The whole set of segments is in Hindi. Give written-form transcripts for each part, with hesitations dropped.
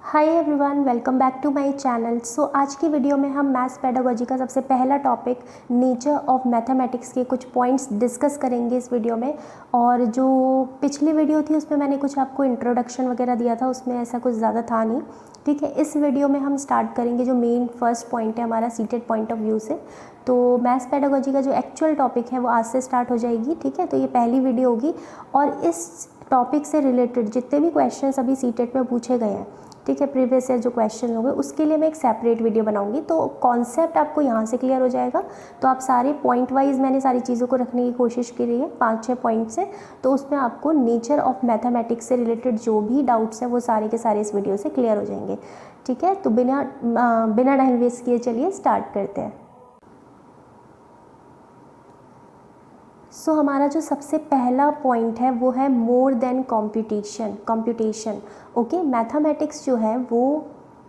Hi everyone, welcome back to my channel. So आज की वीडियो में हम मैथ्स पेडागोजी का सबसे पहला टॉपिक नेचर ऑफ मैथमेटिक्स के कुछ पॉइंट्स डिस्कस करेंगे इस वीडियो में। और जो पिछली वीडियो थी उसमें मैंने कुछ आपको इंट्रोडक्शन वगैरह दिया था, उसमें ऐसा कुछ ज़्यादा था नहीं। ठीक है, इस वीडियो में हम स्टार्ट करेंगे जो मेन फर्स्ट पॉइंट है हमारा सीटेड पॉइंट ऑफ व्यू से। तो मैथ्स पेडागोजी का जो एक्चुअल टॉपिक है वो आज से स्टार्ट हो जाएगी। ठीक है, तो ये पहली वीडियो होगी और इस टॉपिक से रिलेटेड जितने भी क्वेश्चंस अभी सीटेड में पूछे गए हैं, ठीक है, प्रीवियस ईयर जो क्वेश्चन होंगे उसके लिए मैं एक सेपरेट वीडियो बनाऊंगी। तो कॉन्सेप्ट आपको यहाँ से क्लियर हो जाएगा। तो आप सारे पॉइंट वाइज मैंने सारी चीज़ों को रखने की कोशिश की रही है 5-6 पॉइंट से। तो उसमें आपको नेचर ऑफ मैथमेटिक्स से रिलेटेड जो भी डाउट्स हैं वो सारे के सारे इस वीडियो से क्लियर हो जाएंगे। ठीक है, तो बिना टाइम वेस्ट किए चलिए स्टार्ट करते हैं। सो हमारा जो सबसे पहला पॉइंट है वो है more than computation. Okay, mathematics जो है वो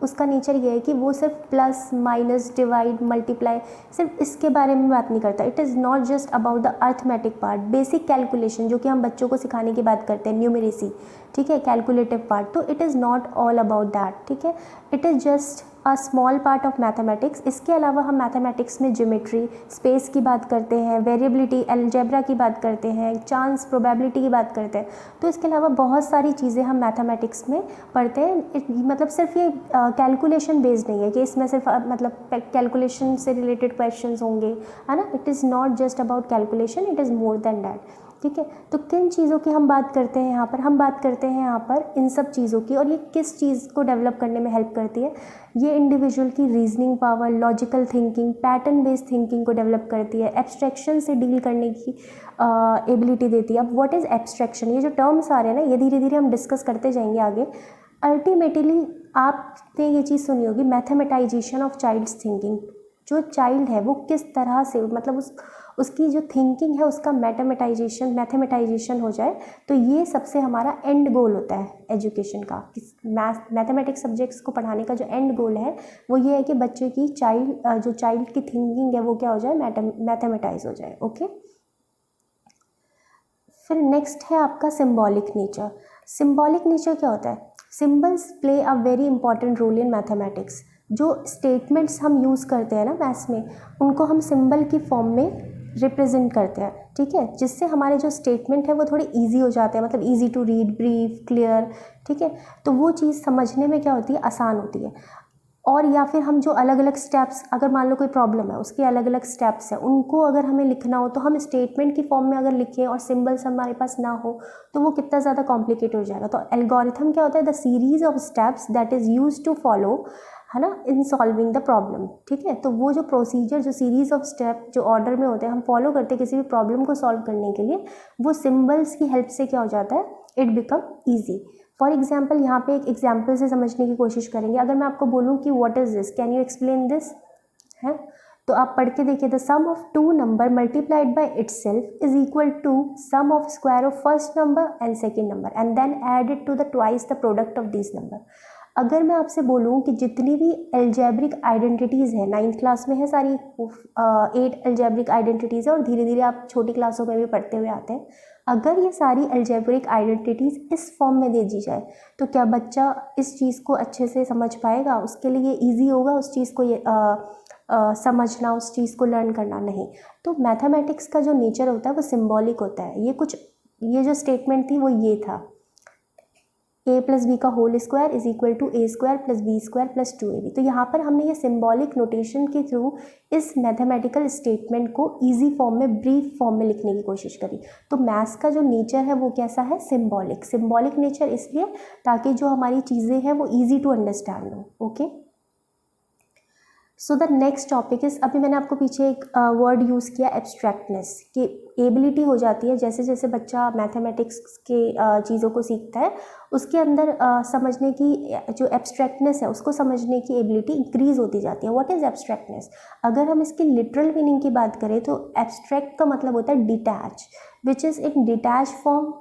उसका नेचर ये है कि वो सिर्फ प्लस माइनस डिवाइड मल्टीप्लाई सिर्फ इसके बारे में बात नहीं करता। It is not just about the arithmetic part, basic calculation जो कि हम बच्चों को सिखाने की बात करते हैं, न्यूमेरेसी। ठीक है, कैलकुलेटिव पार्ट, तो it is not all about that. ठीक है, it is just a small part of mathematics. इसके अलावा हम मैथमेटिक्स में ज्योमेट्री, स्पेस की बात करते हैं, वेरिएबिलिटी, अलजेब्रा की बात करते हैं, चांस, प्रोबेबिलिटी की बात करते हैं। तो इसके अलावा बहुत सारी चीज़ें हम मैथमेटिक्स में पढ़ते हैं। मतलब सिर्फ ये कैलकुलेशन बेस्ड नहीं है कि इसमें सिर्फ मतलब कैलकुलेशन से रिलेटेड क्वेश्चंस होंगे, है ना। It is not just about calculation, it is more than that. ठीक है, तो किन चीज़ों की हम बात करते हैं यहाँ पर? हम बात करते हैं यहाँ पर इन सब चीज़ों की। और ये किस चीज़ को डेवलप करने में हेल्प करती है? ये इंडिविजुअल की reasoning power, logical thinking, pattern based thinking को डेवलप करती है, एब्स्ट्रैक्शन से डील करने की एबिलिटी देती है। अब व्हाट इज़ एब्स्ट्रैक्शन? ये जो टर्म्स आ रहे हैं ना, ये धीरे धीरे हम डिस्कस करते जाएंगे आगे। अल्टीमेटली आपने ये चीज़ सुनी होगी, मैथमेटाइजेशन ऑफ चाइल्ड्स थिंकिंग। जो चाइल्ड है वो किस तरह से, मतलब उसकी जो थिंकिंग है उसका मैथमेटाइजेशन हो जाए। तो ये सबसे हमारा एंड गोल होता है एजुकेशन का। मैथमेटिक्स सब्जेक्ट्स को पढ़ाने का जो एंड गोल है वो ये है कि बच्चे की जो चाइल्ड की थिंकिंग है वो क्या हो जाए, मैथमेटाइज हो जाए। ओके, फिर नेक्स्ट है आपका सिंबॉलिक नेचर। सिंबॉलिक नेचर क्या होता है? Symbols play a very important role in mathematics. जो स्टेटमेंट्स हम यूज़ करते हैं ना मैथ्स में, उनको हम सिंबल की फॉर्म में रिप्रेजेंट करते हैं। ठीक है, जिससे हमारे जो स्टेटमेंट है वो थोड़े इजी हो जाते हैं, मतलब easy to read, brief, clear. ठीक है, तो वो चीज़ समझने में क्या होती है, आसान होती है। और या फिर हम जो अलग अलग स्टेप्स, अगर मान लो कोई प्रॉब्लम है उसके अलग अलग स्टेप्स हैं, उनको अगर हमें लिखना हो तो हम स्टेटमेंट की फॉर्म में अगर लिखें और सिंबल्स हमारे पास ना हो तो वो कितना ज़्यादा कॉम्प्लिकेट हो जाएगा। तो एल्गोरिथम क्या होता है? The series of steps that is use to follow, है ना, इन सॉल्विंग द प्रॉब्लम। ठीक है, तो वो जो प्रोसीजर, जो सीरीज ऑफ स्टेप जो ऑर्डर में होते हैं हम फॉलो करते हैं किसी भी प्रॉब्लम को सॉल्व करने के लिए, वो सिंबल्स की हेल्प से क्या हो जाता है, it become easy. For example, यहाँ पे एक एग्जाम्पल से समझने की कोशिश करेंगे। अगर मैं आपको बोलूँ कि what is this, can you explain this, है, तो आप पढ़ के देखिए, the sum of two number multiplied by itself is equal to sum of square of first number and second number and then added to the twice the product of this number. अगर मैं आपसे बोलूँ कि जितनी भी एल्जेब्रिक आइडेंटिटीज़ हैं, 9th क्लास में है सारी 8 एल्जेब्रिक आइडेंटिटीज़ है और धीरे धीरे आप छोटी क्लासों में भी पढ़ते हुए आते हैं। अगर ये सारी एल्जेब्रिक आइडेंटिटीज़ इस फॉर्म में दे दी जाए तो क्या बच्चा इस चीज़ को अच्छे से समझ पाएगा? उसके लिए ईजी होगा उस चीज़ को समझना, उस चीज़ को लर्न करना? नहीं। तो मैथमेटिक्स का जो नेचर होता है वो सिंबॉलिक होता है। ये जो स्टेटमेंट थी वो ये था, a प्लस बी का whole square is equal to A square plus B square plus 2ab। तो यहाँ पर हमने ये सिंबॉलिक नोटेशन के थ्रू इस मैथमेटिकल स्टेटमेंट को इजी फॉर्म में, ब्रीफ फॉर्म में लिखने की कोशिश करी। तो मैथ्स का जो नेचर है वो कैसा है, सिंबॉलिक नेचर, इसलिए ताकि जो हमारी चीज़ें हैं वो ईजी टू अंडरस्टैंड हो। Okay, so the next topic is, अभी मैंने आपको पीछे एक वर्ड यूज़ किया, एब्स्ट्रैक्टनेस, की एबिलिटी हो जाती है जैसे जैसे बच्चा मैथमेटिक्स के चीज़ों को सीखता है, उसके अंदर समझने की जो एब्स्ट्रैक्टनेस है उसको समझने की एबिलिटी इंक्रीज होती जाती है। What is abstractness? अगर हम इसकी लिटरल मीनिंग की बात करें तो एब्स्ट्रैक्ट का मतलब होता है detach, which is in detach form.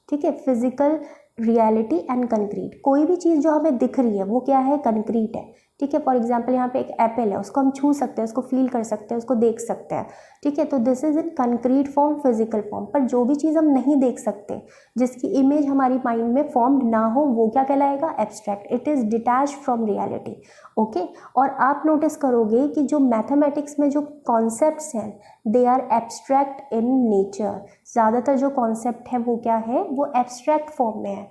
ठीक है, फिजिकल रियलिटी एंड कंक्रीट। कोई भी चीज़ जो हमें दिख रही है वो क्या है, कंक्रीट है। ठीक है। फॉर एग्जाम्पल यहाँ पे एक एप्पल है, उसको हम छू सकते हैं, उसको फील कर सकते हैं, उसको देख सकते हैं, ठीक है। तो this is in concrete form, physical form. पर जो भी चीज़ हम नहीं देख सकते, जिसकी इमेज हमारी माइंड में फॉर्म्ड ना हो, वो क्या कहलाएगा? Abstract. It is detach from reality, okay. और आप नोटिस करोगे कि जो मैथमेटिक्स में जो कॉन्सेप्ट्स हैं they are abstract in nature. ज़्यादातर जो कॉन्सेप्ट है वो क्या है? वो एब्स्ट्रैक्ट फॉर्म में है।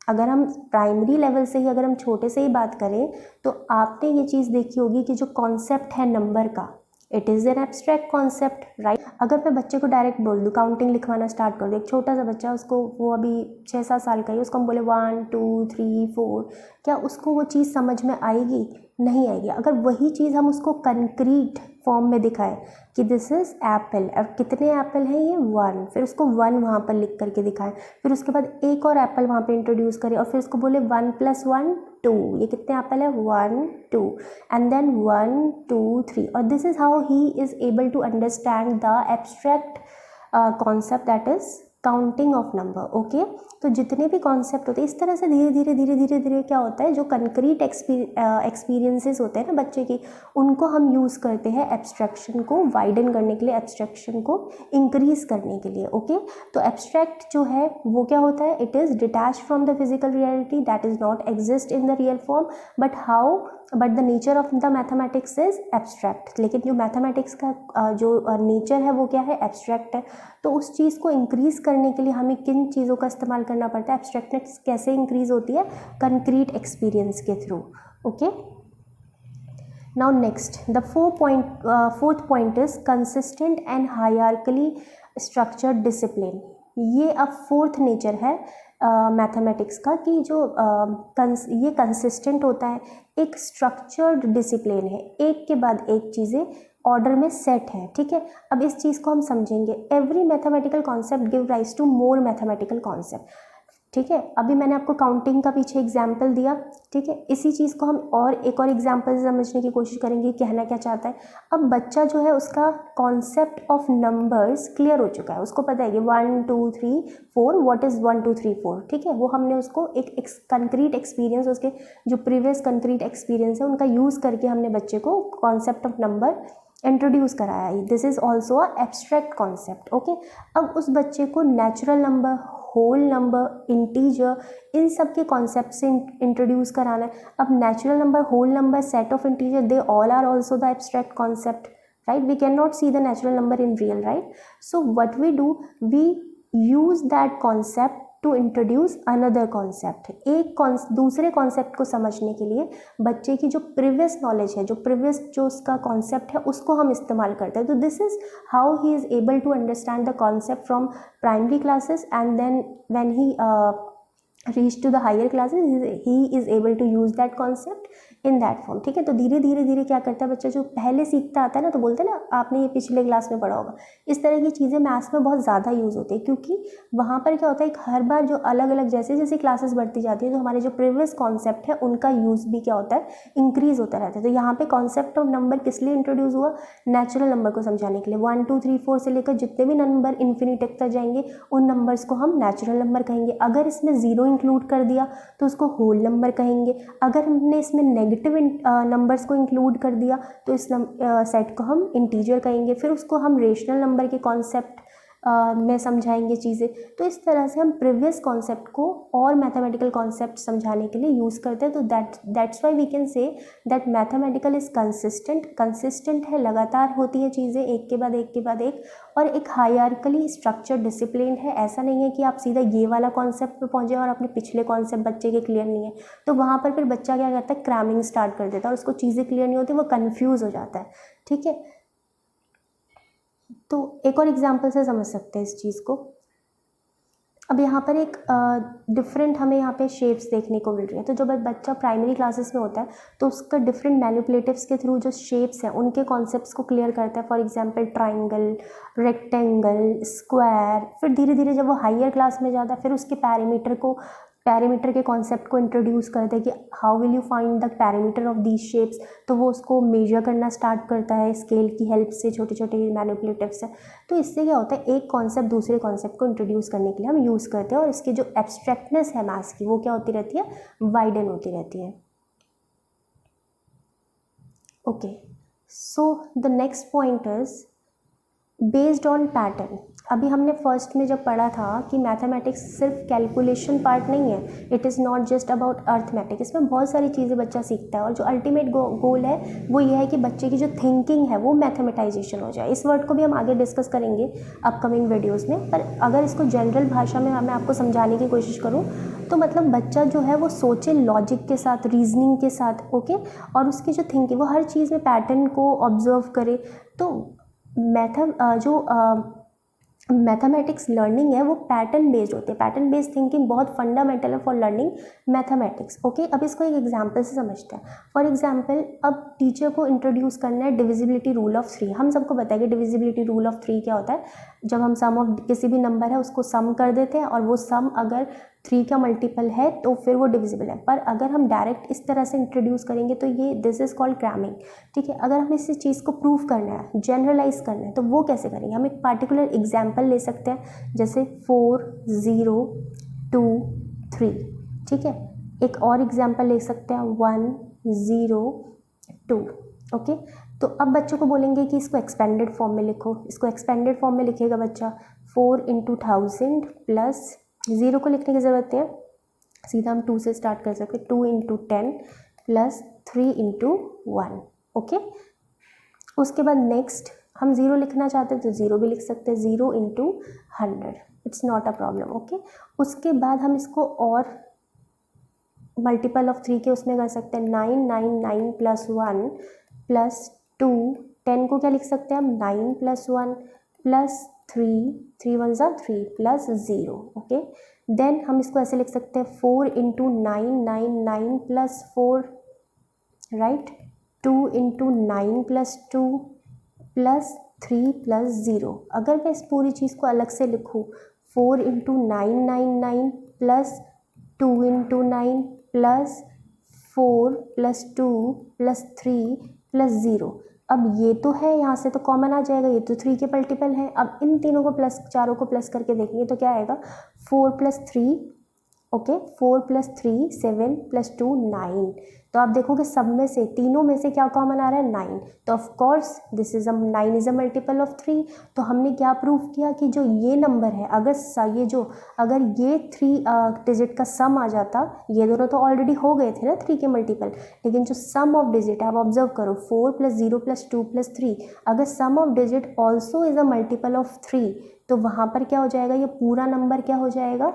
अगर हम प्राइमरी लेवल से ही, अगर हम छोटे से ही बात करें, तो आपने ये चीज़ देखी होगी कि जो कॉन्सेप्ट है नंबर का, it is an abstract concept, right. अगर मैं बच्चे को डायरेक्ट बोल दूँ, काउंटिंग लिखवाना स्टार्ट कर दूँ, एक छोटा सा बच्चा, उसको, वो अभी 6-7 साल का ही, उसको हम बोले 1 2 3 4, क्या उसको वो चीज़ समझ में आएगी? नहीं आएगी। अगर वही चीज़ हम उसको कंक्रीट फॉर्म में दिखाएं कि दिस इज़ एप्पल, और कितने एप्पल हैं? ये 1, फिर उसको 1 वहाँ पर लिख करके दिखाएं, फिर उसके बाद एक और एप्पल वहाँ पे इंट्रोड्यूस करें, और फिर उसको बोले 1 + 1 2, ये कितने एप्पल है? 1 2, एंड देन 1 2 3, और this is how he is able to understand the abstract concept, that is counting of number, okay. तो जितने भी कॉन्सेप्ट होते हैं, इस तरह से धीरे धीरे धीरे धीरे धीरे क्या होता है, जो कंक्रीट एक्सपीरियंसेस होते हैं ना बच्चे की, उनको हम यूज़ करते हैं एब्स्ट्रैक्शन को वाइडन करने के लिए, एब्स्ट्रैक्शन को इंक्रीज करने के लिए, ओके। तो एब्स्ट्रैक्ट जो है वो क्या होता है? It is detach from the physical reality, that is not exist in the real form, but the nature of the mathematics is abstract. लेकिन जो मैथमेटिक्स का जो नेचर है वो क्या है? एब्स्ट्रैक्ट है। तो उस चीज़ को इंक्रीज़ करने के लिए हमें किन चीज़ों का इस्तेमाल करना पड़ता है? एब्स्ट्रैक्टनेस कैसे इंक्रीज़ होती है? कंक्रीट एक्सपीरियंस के through, okay. Now next, the fourth point is consistent and hierarchically structured discipline. ये अब फोर्थ नेचर है मैथमेटिक्स का, कि जो ये कंसिस्टेंट होता है, एक स्ट्रक्चर्ड डिसिप्लिन है, एक के बाद एक चीज़ें ऑर्डर में सेट है, ठीक है। अब इस चीज़ को हम समझेंगे। Every mathematical concept give rise to more mathematical concept, ठीक है। अभी मैंने आपको काउंटिंग का पीछे एग्जाम्पल दिया, ठीक है। इसी चीज़ को हम और एक और एग्जाम्पल से समझने की कोशिश करेंगे, कहना क्या चाहता है। अब बच्चा जो है, उसका कॉन्सेप्ट ऑफ नंबर्स क्लियर हो चुका है, उसको पता है कि 1 2 3 4, व्हाट इज़ 1 2 3 4, ठीक है। वो हमने उसको एक कंक्रीट एक्सपीरियंस, उसके जो प्रीवियस कंक्रीट एक्सपीरियंस है उनका यूज़ करके हमने बच्चे को कॉन्सेप्ट ऑफ नंबर इंट्रोड्यूस कराया। This is also a abstract concept, okay. अब उस बच्चे को natural number, whole number, integer, इन सब के कॉन्सेप्ट से इंट्रोड्यूस कराना है। अब natural number, whole number, set of integer, they all are also the abstract concept, right. We can not see the natural number in real, right. So what we do, we use that concept to introduce another concept. एक दूसरे कॉन्सेप्ट को समझने के लिए बच्चे की जो प्रीवियस नॉलेज है, जो उसका कॉन्सेप्ट है, उसको हम इस्तेमाल करते हैं। तो this is how he is able to understand the concept from primary classes, and then when he reach to the higher classes, he is able to use that concept in that form, ठीक है। तो धीरे धीरे धीरे क्या करता है बच्चा, जो पहले सीखता आता है ना, तो बोलते हैं ना, आपने ये पिछले क्लास में पढ़ा होगा, इस तरह की चीज़ें मैथ्स में बहुत ज़्यादा यूज़ होती है, क्योंकि वहाँ पर क्या होता है, हर बार जो अलग अलग जैसे जैसे क्लासेस बढ़ती जाती है, तो हमारे जो प्रीवियस कॉन्सेप्ट है उनका यूज़ भी क्या होता है, इंक्रीज़ होता रहता है। तो यहाँ पे कॉन्सेप्ट ऑफ नंबर किस लिए इंट्रोड्यूस हुआ? नेचुरल नंबर को समझाने के लिए। 1 2 3 4 से लेकर जितने भी नंबर इन्फिनिटी तक जाएंगे, उन नंबर्स को हम नेचुरल नंबर कहेंगे। अगर इसमें 0 इंक्लूड कर दिया तो उसको होल नंबर कहेंगे। अगर हमने इसमें नेगेटिव नंबर्स को इंक्लूड कर दिया तो इस सेट को हम इंटीजर कहेंगे। फिर उसको हम रेशनल नंबर के कॉन्सेप्ट में समझाएंगे चीज़ें। तो इस तरह से हम प्रीवियस कॉन्सेप्ट को और मैथमेटिकल कॉन्सेप्ट समझाने के लिए यूज़ करते हैं। तो that's why we can say that mathematical is consistent है, लगातार होती है चीज़ें एक के बाद एक के बाद एक, और एक हायरार्किकली स्ट्रक्चर्ड डिसिप्लिन है। ऐसा नहीं है कि आप सीधा ये वाला कॉन्सेप्ट पे पहुँचे और अपने पिछले कॉन्सेप्ट बच्चे के क्लियर नहीं है, तो वहाँ पर फिर बच्चा क्या करता है, क्रैमिंग स्टार्ट कर देता है और उसको चीज़ें क्लियर नहीं होती, वो कन्फ्यूज़ हो जाता है, ठीक है। तो एक और एग्जांपल से समझ सकते हैं इस चीज़ को। अब यहाँ पर एक डिफरेंट हमें यहाँ पे शेप्स देखने को मिल रही है। तो जब बच्चा प्राइमरी क्लासेस में होता है तो उसका डिफरेंट मैनिपुलेटिव्स के थ्रू जो शेप्स हैं उनके कॉन्सेप्ट्स को क्लियर करता है। For example triangle, rectangle, square. फिर धीरे धीरे जब वो हायर क्लास में जाता है फिर उसके पैरामीटर के कॉन्सेप्ट को इंट्रोड्यूस करते हैं कि how will you find the parameter of these shapes. तो वो उसको मेजर करना स्टार्ट करता है स्केल की हेल्प से, छोटे छोटे मैनिपुलेटिव से। तो इससे क्या होता है, एक कॉन्सेप्ट दूसरे कॉन्सेप्ट को इंट्रोड्यूस करने के लिए हम यूज़ करते हैं और इसकी जो एब्स्ट्रैक्टनेस है मैथ्स की वो क्या होती रहती है, वाइडन होती रहती है। Okay, so the next point is based on pattern. अभी हमने फर्स्ट में जब पढ़ा था कि मैथमेटिक्स सिर्फ कैलकुलेशन पार्ट नहीं है, it is not just about arithmetic, इसमें बहुत सारी चीज़ें बच्चा सीखता है और जो अल्टीमेट गोल है वो ये है कि बच्चे की जो थिंकिंग है वो मैथमेटाइजेशन हो जाए। इस वर्ड को भी हम आगे डिस्कस करेंगे अपकमिंग वीडियोज़ में, पर अगर इसको जनरल भाषा में मैं आपको समझाने की कोशिश करूँ तो मतलब बच्चा जो है वो सोचे लॉजिक के साथ, रीजनिंग के साथ, ओके, और उसकी जो थिंकिंग वो हर चीज़ में पैटर्न को ऑब्जर्व करे। तो मैथमेटिक्स लर्निंग है वो पैटर्न बेस्ड होती है। पैटर्न बेस्ड थिंकिंग बहुत फंडामेंटल है फॉर लर्निंग मैथमेटिक्स, ओके। अब इसको एक एग्जांपल से समझते हैं। फॉर एग्जांपल, अब टीचर को इंट्रोड्यूस करना है डिविजिबिलिटी रूल ऑफ 3। हम सबको पता है कि डिविजिबिलिटी रूल ऑफ 3 क्या होता है। जब हम सम ऑफ किसी भी नंबर है उसको सम कर देते हैं और वो सम अगर 3 का मल्टीपल है तो फिर वो डिविजिबल है। पर अगर हम डायरेक्ट इस तरह से इंट्रोड्यूस करेंगे तो ये दिस इज कॉल्ड क्रैमिंग, ठीक है। अगर हमें इस चीज़ को प्रूव करना है, जनरलाइज करना है, तो वो कैसे करेंगे? हम एक पार्टिकुलर एग्जाम्पल ले सकते हैं, जैसे 4 0 2 3, ठीक है। एक और एग्जाम्पल ले सकते हैं 1 0 2, ओके। तो अब बच्चों को बोलेंगे कि इसको एक्सपेंडेड फॉर्म में लिखो। इसको एक्सपेंडेड फॉर्म में लिखेगा बच्चा 4 × 1000 प्लस 0 को लिखने की ज़रूरत है, सीधा हम 2 से स्टार्ट कर सकते हैं, 2 × 10 प्लस 3 × 1, ओके। उसके बाद नेक्स्ट हम 0 लिखना चाहते हैं तो 0 भी लिख सकते हैं, 0 × 100, it's not a problem, okay. उसके बाद हम इसको और मल्टीपल ऑफ 3 के उसमें कर सकते हैं, 999 प्लस 1 प्लस 2, 10 को क्या लिख सकते हैं हम, 9 प्लस 1 प्लस 3, 3 1 ज़ा 3 प्लस 0, ओके। देन हम इसको ऐसे लिख सकते हैं 4 × 999 plus 4, right, 2 × 9 plus 2 plus 3 plus 0। अगर मैं इस पूरी चीज़ को अलग से लिखूँ, 4 × 999 plus 2 × 9 plus 4 plus 2 plus 3 plus 0। अब ये तो है, यहाँ से तो कॉमन आ जाएगा, ये तो 3 के मल्टीपल है। अब इन तीनों को प्लस, चारों को प्लस करके देखेंगे तो क्या आएगा, 4 + 3, ओके, 4 + 3 7 + 2 9। तो आप देखोगे सब में से, तीनों में से क्या कॉमन आ रहा है, 9। तो of course this is 9 is a multiple of 3। तो हमने क्या प्रूव किया कि जो ये नंबर है, अगर ये 3 डिजिट का सम आ जाता, ये दोनों तो ऑलरेडी हो गए थे ना 3 के मल्टीपल, लेकिन जो सम ऑफ डिजिट है, आप ऑब्जर्व करो, 4 + 0 + 2 + 3, अगर sum of digit also is a multiple of 3 तो वहाँ पर क्या हो जाएगा, ये पूरा नंबर क्या हो जाएगा,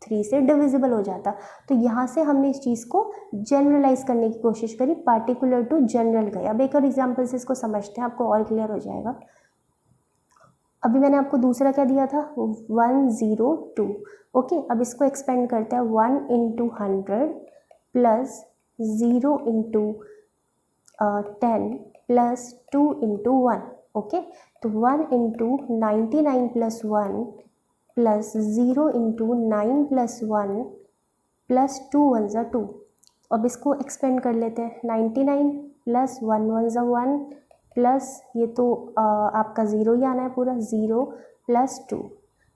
3 से डिविजिबल हो जाता। तो यहाँ से हमने इस चीज़ को जनरलाइज करने की कोशिश करी, पार्टिकुलर टू जनरल गए। अब एक और एग्जाम्पल से इसको समझते हैं, आपको और क्लियर हो जाएगा। अभी मैंने आपको दूसरा क्या दिया था, 1 0 2, ओके। अब इसको एक्सपेंड करते हैं, 1 × 100 प्लस 0 × 10 प्लस 2 × 1, ओके। तो 1 × 99 प्लस 1 प्लस 0 × 9 प्लस 1 प्लस 2 1 ज़ा 2। अब इसको एक्सपेंड कर लेते हैं, 99 प्लस 1 1 ज़ा 1 प्लस ये तो आपका 0 ही आना है पूरा, 0 प्लस 2,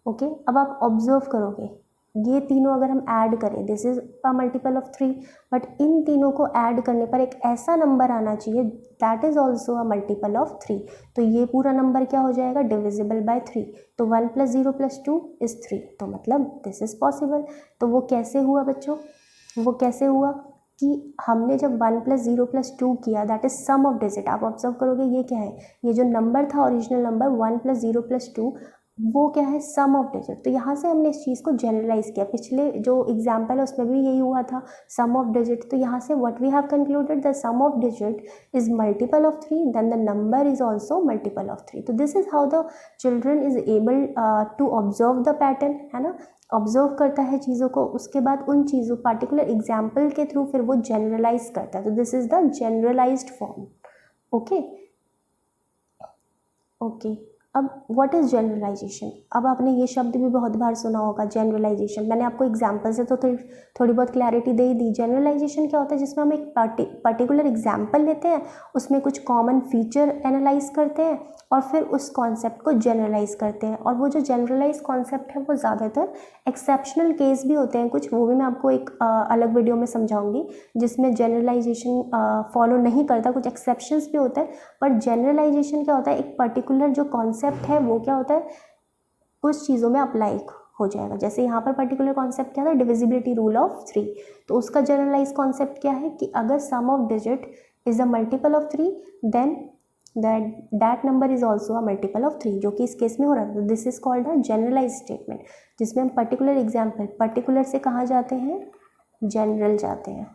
ओके। अब आप ऑब्जर्व करोगे, ये तीनों अगर हम ऐड करें, this is a multiple of 3, but in तीनों को ऐड करने पर एक ऐसा नंबर आना चाहिए that is also a multiple of 3। तो ये पूरा नंबर क्या हो जाएगा, डिविजिबल बाय 3। तो 1 + 0 + 2 इज 3, तो मतलब दिस इज पॉसिबल। तो वो कैसे हुआ बच्चों, वो कैसे हुआ कि हमने जब 1 + 0 + 2 किया, that is sum of digit. आप ऑब्जर्व करोगे ये क्या है, ये जो नंबर था ओरिजिनल नंबर 1 + 0 + 2, वो क्या है, सम ऑफ डिजिट। तो यहाँ से हमने इस चीज़ को जनरलाइज किया। पिछले जो एग्जाम्पल है उसमें भी यही हुआ था, सम ऑफ डिजिट। तो यहाँ से what we have concluded, the sum of digit is multiple of 3, then the number is also multiple of 3। तो this is how the children is able to observe the pattern, है ना, ऑब्जर्व करता है चीज़ों को, उसके बाद उन चीज़ों पार्टिकुलर एग्जाम्पल के थ्रू फिर वो जनरलाइज करता है। तो this is the generalised form, okay okay. अब व्हाट इज़ जनरलाइजेशन? अब आपने ये शब्द भी बहुत बार सुना होगा, जनरलाइजेशन। मैंने आपको एग्जांपल से तो थोड़ी बहुत क्लैरिटी दे ही दी। जनरलाइजेशन क्या होता है? जिसमें हम एक पर्टिकुलर एग्जांपल लेते हैं, उसमें कुछ कॉमन फीचर एनालाइज करते हैं और फिर उस कॉन्सेप्ट को जनरलाइज करते हैं। और वो जो जनरलाइज कॉन्सेप्ट है वो ज़्यादातर एक्सेप्शनल केस भी होते हैं कुछ, वो भी मैं आपको एक अलग वीडियो में समझाऊंगी, जिसमें जनरलाइजेशन फॉलो नहीं करता, कुछ एक्सेप्शंस भी होते हैं। पर जनरलाइजेशन क्या होता है? एक पर्टिकुलर जो कॉन्सेप्ट है वो क्या होता है, कुछ चीज़ों में अप्लाई हो जाएगा। जैसे यहाँ पर पर्टिकुलर कॉन्सेप्ट क्या था? Divisibility rule of 3। तो उसका जनरलाइज कॉन्सेप्ट क्या है कि अगर sum of digit is a multiple of 3 then that number is also a multiple of 3, जो कि इस केस में हो रहा है। This is called a generalise statement, जिसमें हम पर्टिकुलर एग्जाम्पल, पर्टिकुलर से कहाँ जाते हैं? जनरल जाते हैं।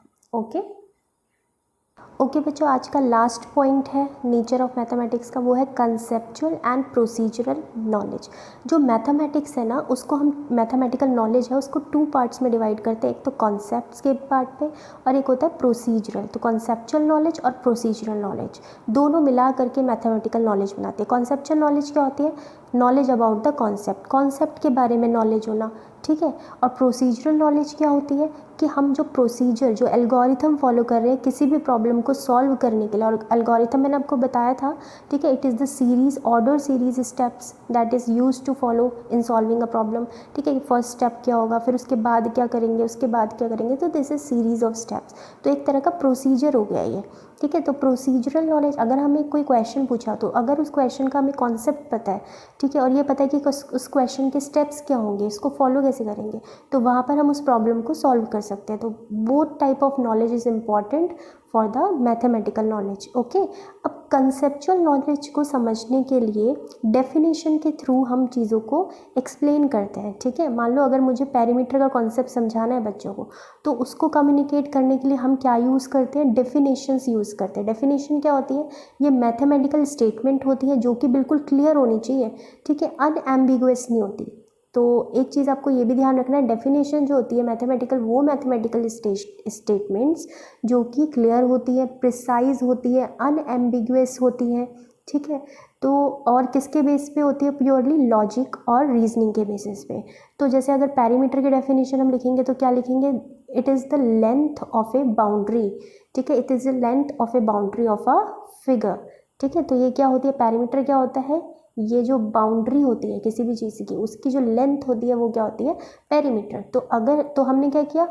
ओके बच्चों, आज का लास्ट पॉइंट है नेचर ऑफ मैथमेटिक्स का, वो है कंसेप्चुअल एंड प्रोसीजरल नॉलेज। जो मैथमेटिक्स है ना, उसको हम, मैथमेटिकल नॉलेज है उसको 2 पार्ट्स में डिवाइड करते हैं। एक तो कॉन्सेप्ट्स के पार्ट पे और एक होता है प्रोसीजरल। तो कॉन्सेप्चुअल नॉलेज और प्रोसीजरल नॉलेज दोनों मिला करके मैथमेटिकल नॉलेज बनाते हैं। कॉन्सेप्चुअल नॉलेज क्या होती है? Knowledge about the concept, concept के बारे में नॉलेज होना, ठीक है। और प्रोसीजरल नॉलेज क्या होती है कि हम जो प्रोसीजर, जो एल्गोरिथम फॉलो कर रहे हैं किसी भी प्रॉब्लम को सॉल्व करने के लिए, और एल्गोरिथम मैंने आपको बताया था, ठीक है, it is the series, order series steps that is used to follow in solving a problem, ठीक है। फर्स्ट स्टेप क्या होगा, फिर उसके बाद क्या करेंगे, उसके बाद क्या करेंगे, तो this is series of steps. तो एक तरह का प्रोसीजर हो गया ये, ठीक है। तो प्रोसीजरल नॉलेज, अगर हमें कोई क्वेश्चन पूछा तो अगर उस क्वेश्चन का हमें कॉन्सेप्ट पता है, ठीक है, और ये पता है कि उस क्वेश्चन के स्टेप्स क्या होंगे, इसको फॉलो कैसे करेंगे, तो वहाँ पर हम उस प्रॉब्लम को सॉल्व कर सकते हैं। तो both type of knowledge is important for the mathematical knowledge. Okay, अब कंसेप्चुअल नॉलेज को समझने के लिए डेफिनेशन के थ्रू हम चीज़ों को एक्सप्लेन करते हैं, ठीक है। मान लो अगर मुझे पेरीमीटर का कॉन्सेप्ट समझाना है बच्चों को, तो उसको कम्युनिकेट करने के लिए हम क्या यूज़ करते हैं? डेफिनेशंस यूज़ करते हैं। डेफिनेशन क्या होती है? ये मैथमेटिकल स्टेटमेंट होती है जो कि बिल्कुल क्लियर होनी चाहिए, ठीक है, अनएम्बिगुअस नहीं होती। तो एक चीज़ आपको ये भी ध्यान रखना है, डेफिनेशन जो होती है मैथमेटिकल, वो मैथमेटिकल स्टेटमेंट्स जो कि क्लियर होती है, प्रिसाइज होती है, अनएम्बिगुअस होती हैं, ठीक है। तो और किसके बेस पे होती है? प्योरली लॉजिक और रीजनिंग के बेसिस पे। तो जैसे अगर पैरीमीटर की डेफिनेशन हम लिखेंगे तो क्या लिखेंगे? It is the length of A boundary, ठीक है, it is the length of A boundary of a figure, ठीक है। तो ये क्या होती है? पैरीमीटर क्या होता है? ये जो बाउंड्री होती है किसी भी चीज़ की, उसकी जो लेंथ होती है वो क्या होती है? पेरीमीटर। तो हमने क्या किया?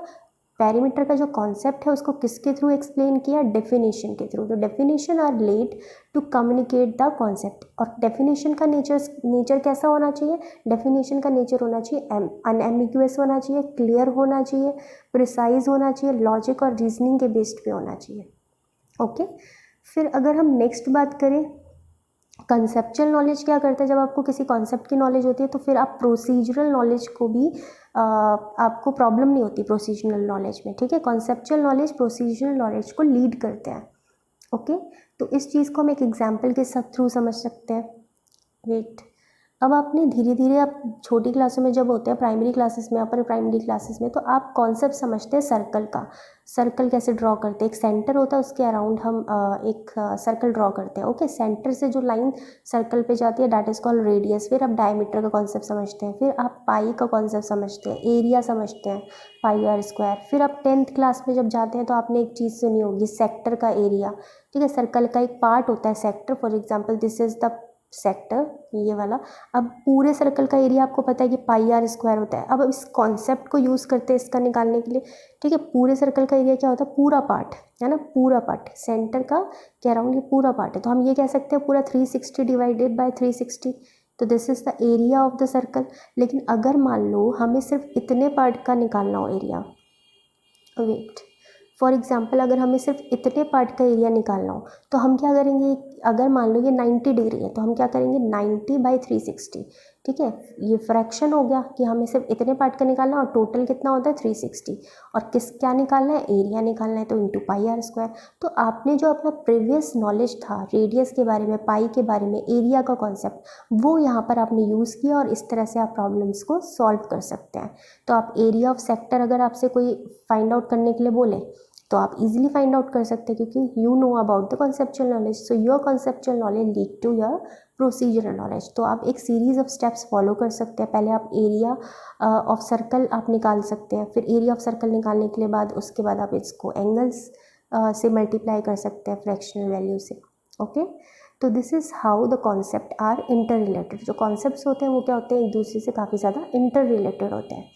पेरीमीटर का जो कॉन्सेप्ट है उसको किसके थ्रू एक्सप्लेन किया? डेफिनेशन के थ्रू। तो definition are led to communicate the concept. और डेफिनेशन का नेचर कैसा होना चाहिए? डेफिनेशन का नेचर होना चाहिए अनएम्बिगुअस होना चाहिए, क्लियर होना चाहिए, प्रिसाइज होना चाहिए, लॉजिक और रीजनिंग के बेस्ड पे होना चाहिए। ओके, फिर अगर हम नेक्स्ट बात करें, कंसेप्चुअल नॉलेज क्या करता है? जब आपको किसी कॉन्सेप्ट की नॉलेज होती है तो फिर आप प्रोसीजरल नॉलेज को भी आपको प्रॉब्लम नहीं होती प्रोसीजरल नॉलेज में, ठीक है। कॉन्सेप्चुअल नॉलेज प्रोसीजरल नॉलेज को लीड करते हैं। ओके, तो इस चीज़ को हम एक एग्जाम्पल के साथ थ्रू समझ सकते हैं। वेट, अब आपने धीरे धीरे, आप छोटी क्लासों में जब होते हैं, प्राइमरी क्लासेस में, अपर प्राइमरी क्लासेस में, तो आप कॉन्सेप्ट समझते हैं सर्कल का। सर्कल कैसे ड्रॉ करते हैं? एक सेंटर होता है, उसके अराउंड हम एक सर्कल ड्रॉ करते हैं। ओके, सेंटर से जो लाइन सर्कल पे जाती है दैट इज कॉल्ड रेडियस। फिर आप डायमीटर का कॉन्सेप्ट समझते हैं, फिर आप पाई का कॉन्सेप्ट समझते हैं, एरिया समझते हैं, पाई आर स्क्वायर। फिर आप 10th क्लास में जब जाते हैं तो आपने एक चीज़ सुनी होगी, सेक्टर का एरिया, ठीक है। सर्कल का एक पार्ट होता है sector, for example this is the sector, ये वाला। अब पूरे सर्कल का एरिया आपको पता है कि पाई आर स्क्वायर होता है। अब इस कॉन्सेप्ट को यूज़ करते हैं इसका निकालने के लिए, ठीक है। पूरे सर्कल का एरिया क्या होता है? पूरा पार्ट, है ना, पूरा पार्ट, सेंटर का के अराउंड ये पूरा पार्ट है। तो हम ये कह सकते हैं पूरा 360 डिवाइडेड बाय 360, तो this is the area of the circle. लेकिन अगर मान लो हमें सिर्फ इतने पार्ट का निकालना हो एरिया, वेट, फॉर एग्जाम्पल अगर हमें सिर्फ इतने पार्ट का एरिया निकालना हो तो हम क्या करेंगे? अगर मान लो ये 90 डिग्री है तो हम क्या करेंगे? 90/360, ठीक है। ये फ्रैक्शन हो गया कि हमें सिर्फ इतने पार्ट का निकालना है और टोटल कितना होता है? 360। और क्या निकालना है? एरिया निकालना है, तो इंटू पाई आर स्क्वायर। तो आपने जो अपना प्रीवियस नॉलेज था रेडियस के बारे में, पाई के बारे में, एरिया का कॉन्सेप्ट, वो यहाँ पर आपने यूज़ किया और इस तरह से आप प्रॉब्लम्स को सॉल्व कर सकते हैं। तो आप एरिया ऑफ सेक्टर अगर आपसे कोई फाइंड आउट करने के लिए बोले तो आप इजीली फाइंड आउट कर सकते हैं क्योंकि you know about the conceptual knowledge. So your conceptual knowledge lead to your procedural knowledge. तो आप एक सीरीज ऑफ स्टेप्स फॉलो कर सकते हैं। पहले आप एरिया ऑफ सर्कल आप निकाल सकते हैं, फिर एरिया ऑफ सर्कल निकालने के बाद उसके बाद आप इसको एंगल्स से मल्टीप्लाई कर सकते हैं फ्रैक्शनल वैल्यू से। ओके, तो this is how the concept are interrelated. जो कॉन्सेप्ट्स होते हैं वो क्या होते हैं, एक दूसरे से काफ़ी ज़्यादा इंटर रिलेटेड होते हैं।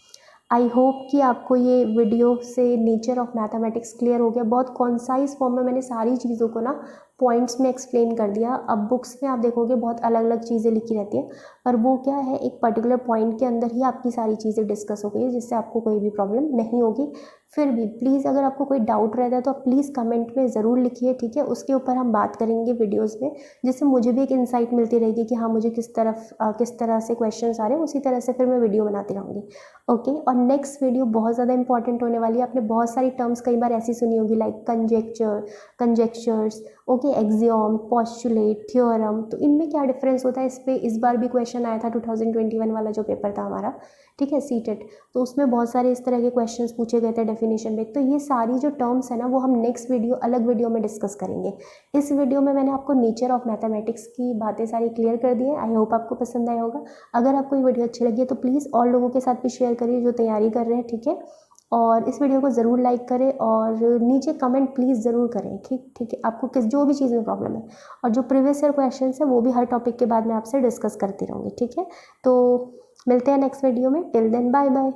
आई होप कि आपको ये वीडियो से नेचर ऑफ मैथमेटिक्स क्लियर हो गया। बहुत कॉन्साइज फॉर्म में मैंने सारी चीज़ों को ना पॉइंट्स में एक्सप्लेन कर दिया। अब बुक्स में आप देखोगे बहुत अलग अलग चीज़ें लिखी रहती हैं, पर वो क्या है, एक पर्टिकुलर पॉइंट के अंदर ही आपकी सारी चीज़ें डिस्कस हो गई है, जिससे आपको कोई भी प्रॉब्लम नहीं होगी। फिर भी प्लीज़ अगर आपको कोई डाउट रहता है तो आप प्लीज़ कमेंट में ज़रूर लिखिए, ठीक है। उसके ऊपर हम बात करेंगे वीडियोज़ में, जिससे मुझे भी एक इंसाइट मिलती रहेगी कि हाँ मुझे किस तरह से क्वेश्चंस आ रहे हैं, उसी तरह से फिर मैं वीडियो बनाती रहूँगी। ओके, और नेक्स्ट वीडियो बहुत ज़्यादा इंपॉर्टेंट होने वाली है। आपने बहुत सारी टर्म्स कई बार ऐसी सुनी होगी like conjectures, okay, axiom, postulate, theorem. तो इनमें क्या डिफरेंस होता है, इस बार भी क्वेश्चन आया था 2021 वाला जो पेपर था हमारा, ठीक है, सीटेट। तो उसमें बहुत सारे इस तरह के क्वेश्चंस पूछे गए थे डेफिनेशन में। तो ये सारी जो टर्म्स है ना वो हम नेक्स्ट वीडियो अलग वीडियो में डिस्कस करेंगे। इस वीडियो में मैंने आपको नेचर ऑफ मैथमेटिक्स की बातें सारी क्लियर कर दी है। आई होप आपको पसंद आया होगा। अगर आपको ये वीडियो अच्छी लगी है तो प्लीज़ और लोगों के साथ भी शेयर करिए जो तैयारी कर रहे हैं, ठीक है। और इस वीडियो को ज़रूर लाइक करें और नीचे कमेंट प्लीज़ ज़रूर करें, ठीक है, आपको जो भी चीज़ में प्रॉब्लम है। और जो प्रीवियस ईयर क्वेश्चन है वो भी हर टॉपिक के बाद मैं आपसे डिस्कस करती रहूँगी, ठीक है। तो मिलते हैं नेक्स्ट वीडियो में। Till then bye bye.